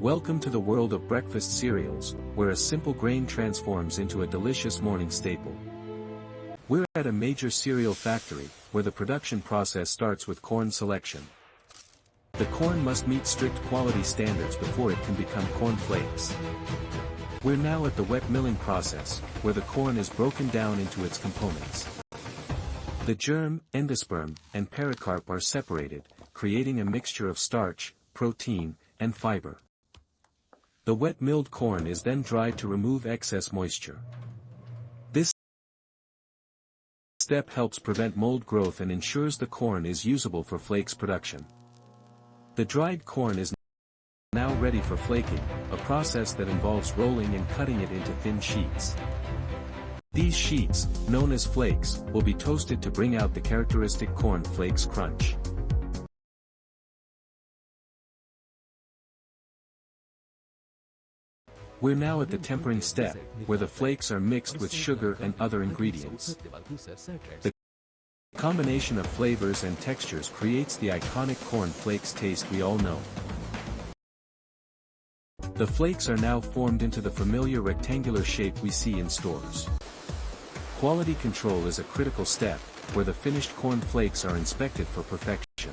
Welcome to the world of breakfast cereals, where a simple grain transforms into a delicious morning staple. We're at a major cereal factory, where the production process starts with corn selection. The corn must meet strict quality standards before it can become corn flakes. We're now at the wet milling process, where the corn is broken down into its components. The germ, endosperm, and pericarp are separated, creating a mixture of starch, protein, and fiber. The wet milled corn is then dried to remove excess moisture. This step helps prevent mold growth and ensures the corn is usable for flakes production. The dried corn is now ready for flaking, a process that involves rolling and cutting it into thin sheets. These sheets, known as flakes, will be toasted to bring out the characteristic corn flakes crunch. We're now at the tempering step, where the flakes are mixed with sugar and other ingredients. The combination of flavors and textures creates the iconic corn flakes taste we all know. The flakes are now formed into the familiar rectangular shape we see in stores. Quality control is a critical step, where the finished corn flakes are inspected for perfection.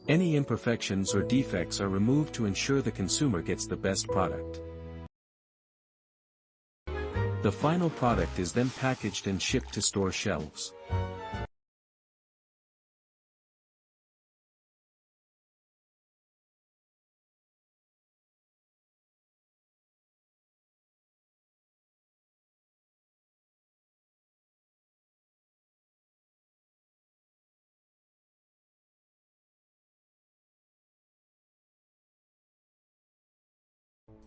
Any imperfections or defects are removed to ensure the consumer gets the best product. The final product is then packaged and shipped to store shelves.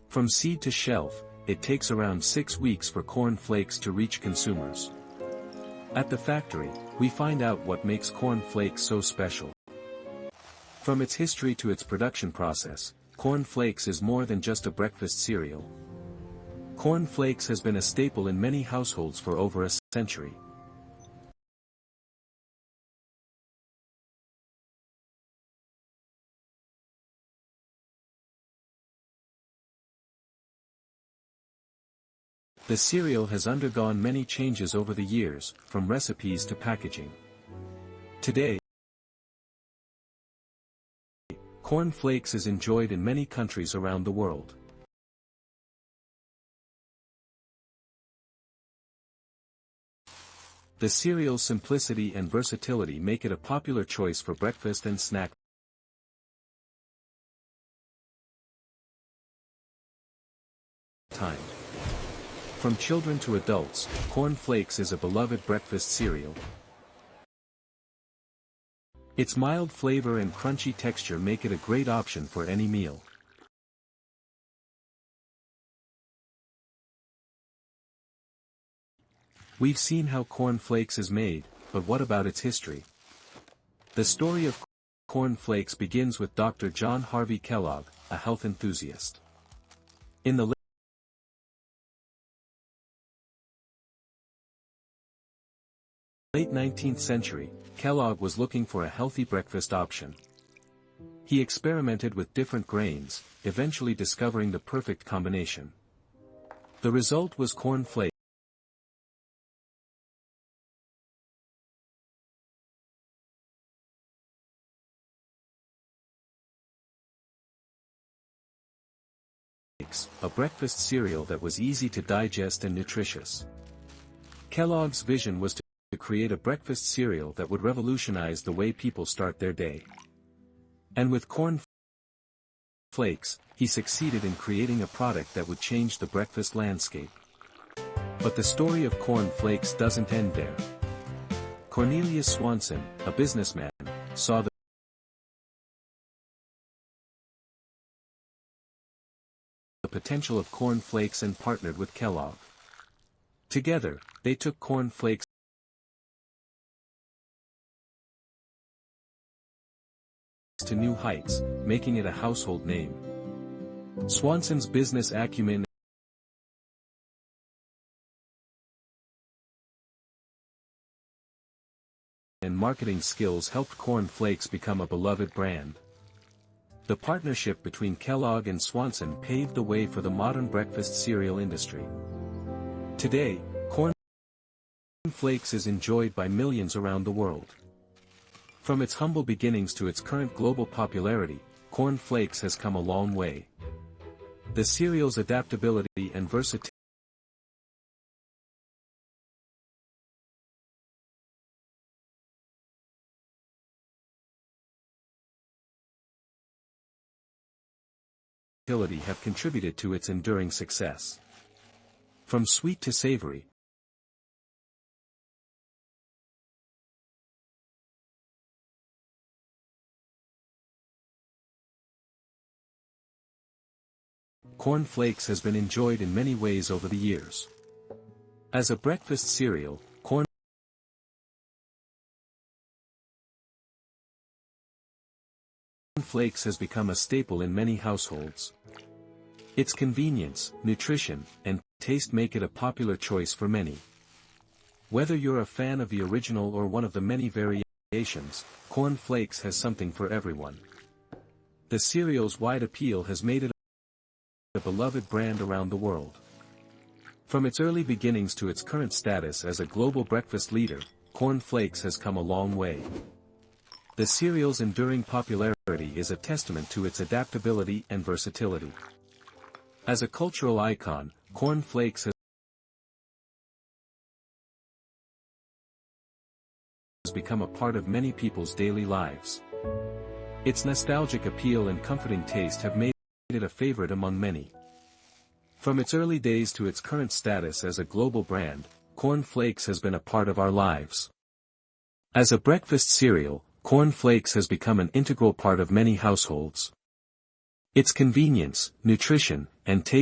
From seed to shelf, it takes around 6 weeks for corn flakes to reach consumers. At the factory, we find out what makes corn flakes so special. From its history to its production process, corn flakes is more than just a breakfast cereal. Corn flakes has been a staple in many households for over a century. The cereal has undergone many changes over the years, from recipes to packaging. Today, corn flakes is enjoyed in many countries around the world. The cereal's simplicity and versatility make it a popular choice for breakfast and snack time. From children to adults, corn flakes is a beloved breakfast cereal. Its mild flavor and crunchy texture make it a great option for any meal. We've seen how corn flakes is made, but what about its history? The story of corn flakes begins with Dr. John Harvey Kellogg, a health enthusiast. In the late 19th century, Kellogg was looking for a healthy breakfast option. He experimented with different grains, eventually discovering the perfect combination. The result was corn flakes, a breakfast cereal that was easy to digest and nutritious. Kellogg's vision was to create a breakfast cereal that would revolutionize the way people start their day. And with corn flakes, he succeeded in creating a product that would change the breakfast landscape. But the story of corn flakes doesn't end there. Cornelius Swanson, a businessman, saw the potential of corn flakes and partnered with Kellogg. Together, they took corn flakes to new heights, making it a household name. Swanson's business acumen and and marketing skills helped Corn Flakes become a beloved brand. The partnership between Kellogg and Swanson paved the way for the modern breakfast cereal industry. Today, Corn Flakes is enjoyed by millions around the world. From its humble beginnings to its current global popularity, Corn Flakes has come a long way. The cereal's adaptability and versatility have contributed to its enduring success. From sweet to savory, Corn Flakes has been enjoyed in many ways over the years. As a breakfast cereal, Corn Flakes has become a staple in many households. Its convenience, nutrition, and taste make it a popular choice for many. Whether you're a fan of the original or one of the many variations, Corn Flakes has something for everyone. The cereal's wide appeal has made it a beloved brand around the world. From its early beginnings to its current status as a global breakfast leader, Corn Flakes has come a long way. The cereal's enduring popularity is a testament to its adaptability and versatility. As a cultural icon, Corn Flakes has become a part of many people's daily lives. Its nostalgic appeal and comforting taste have made it a favorite among many. From its early days to its current status as a global brand, Corn Flakes has been a part of our lives. As a breakfast cereal, Corn Flakes has become an integral part of many households. Its convenience, nutrition, and taste